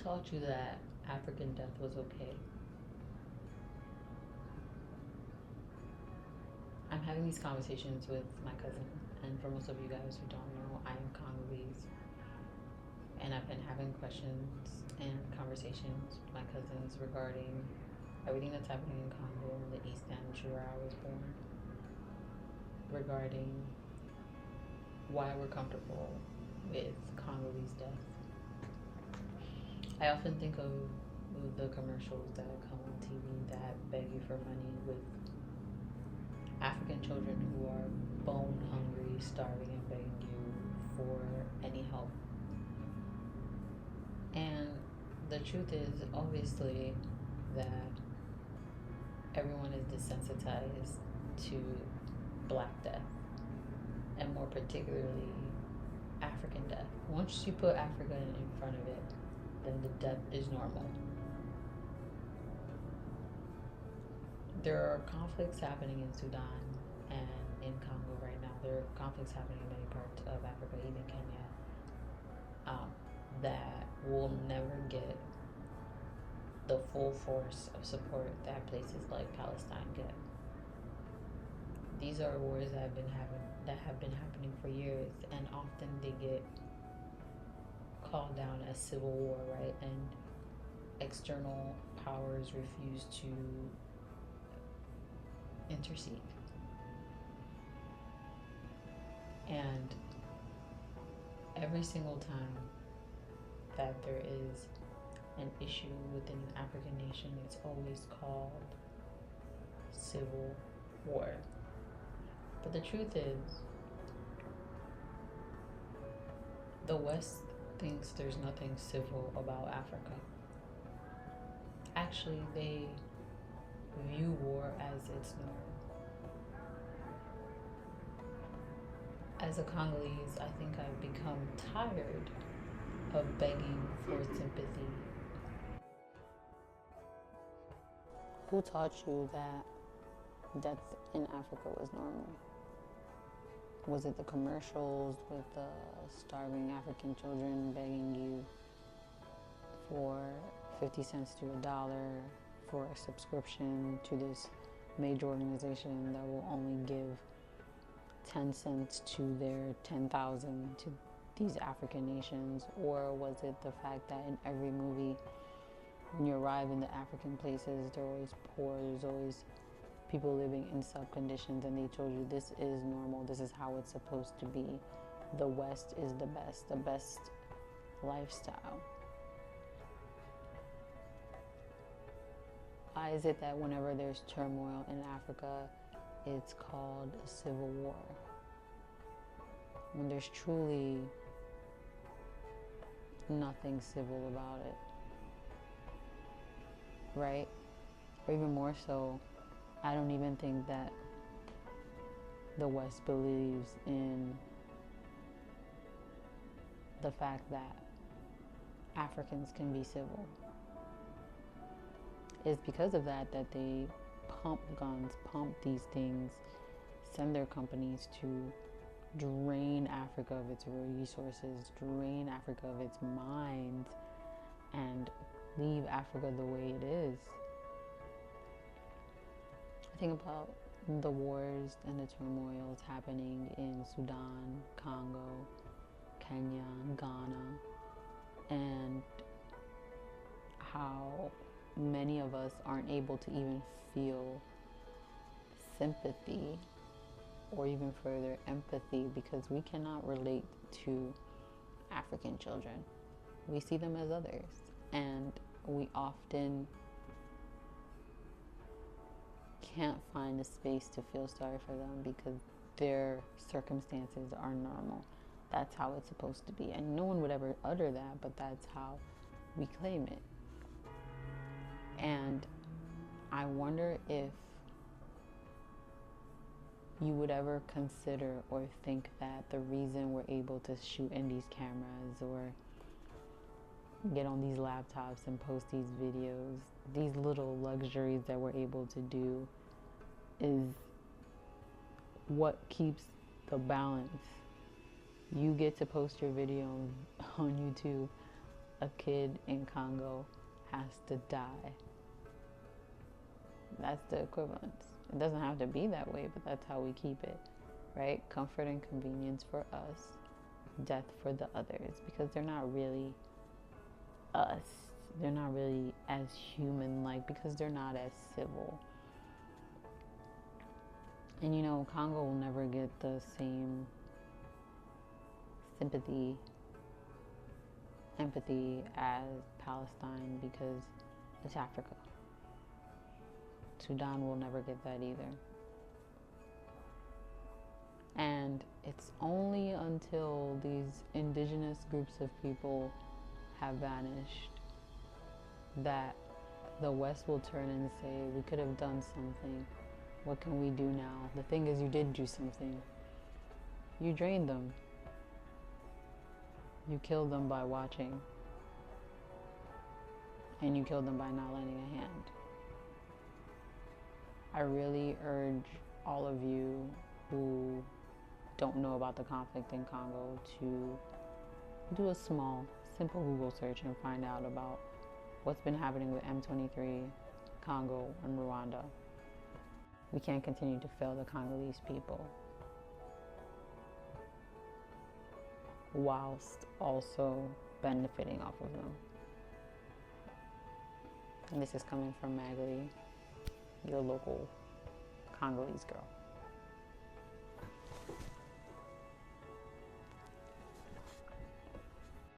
taught you that African death was okay? I'm having these conversations with my cousin, and for most of you guys who don't know, I am Congolese, and I've been having questions and conversations with my cousins regarding everything that's happening in Congo in the East End, where I was born, regarding why we're comfortable with Congolese death. I often think of the commercials that come on TV that beg you for money with African children who are bone hungry, starving, and begging you for any help. And the truth is, obviously, that everyone is desensitized to Black death, and more particularly African death. Once you put Africa in front of it, then the death is normal. There are conflicts happening in Sudan and in Congo right now. There are conflicts happening in many parts of Africa, even Kenya, that will never get the full force of support that places like Palestine get. These are wars that have been happening for years, and often they get called down as civil war, right? And external powers refuse to intercede. And every single time that there is an issue within an African nation, it's always called civil war. But the truth is, the West thinks there's nothing civil about Africa. Actually, they view war as its norm. As a Congolese, I think I've become tired of begging for sympathy. Who taught you that death in Africa was normal? Was it the commercials with the starving African children begging you for 50 cents to $1 for a subscription to this major organization that will only give 10 cents to their 10,000 to these African nations? Or was it the fact that in every movie, when you arrive in the African places, they're always poor, there's always people living in sub-conditions, and they told you this is normal, this is how it's supposed to be. The West is the best lifestyle. Why is it that whenever there's turmoil in Africa, it's called a civil war? When there's truly nothing civil about it, right? Or even more so, I don't even think that the West believes in the fact that Africans can be civil. It's because of that that they pump guns, pump these things, send their companies to drain Africa of its resources, drain Africa of its mines, and leave Africa the way it is. I think about the wars and the turmoils happening in Sudan, Congo, Kenya, Ghana, and how many of us aren't able to even feel sympathy or even further empathy because we cannot relate to African children. We see them as others, and we often can't find a space to feel sorry for them because their circumstances are normal. That's how it's supposed to be. And no one would ever utter that, but that's how we claim it. And I wonder if you would ever consider or think that the reason we're able to shoot in these cameras or get on these laptops and post these videos, these little luxuries that we're able to do, is what keeps the balance. You get to post your video on YouTube a kid in Congo has to die. That's the equivalence. It doesn't have to be that way, but that's how we keep it, right? Comfort and convenience for us, death for the others, because they're not really us. They're not really as human-like, because they're not as civil. And you know, Congo will never get the same sympathy, empathy as Palestine, because it's Africa. Sudan will never get that either. And it's only until these indigenous groups of people have vanished that the West will turn and say, we could have done something. What can we do now? The thing is, you did do something. You drained them. You killed them by watching. And you killed them by not lending a hand. I really urge all of you who don't know about the conflict in Congo to do a small, simple Google search and find out about what's been happening with M23, Congo, and Rwanda. We can't continue to fail the Congolese people whilst also benefiting off of them. And this is coming from Magali, your local Congolese girl.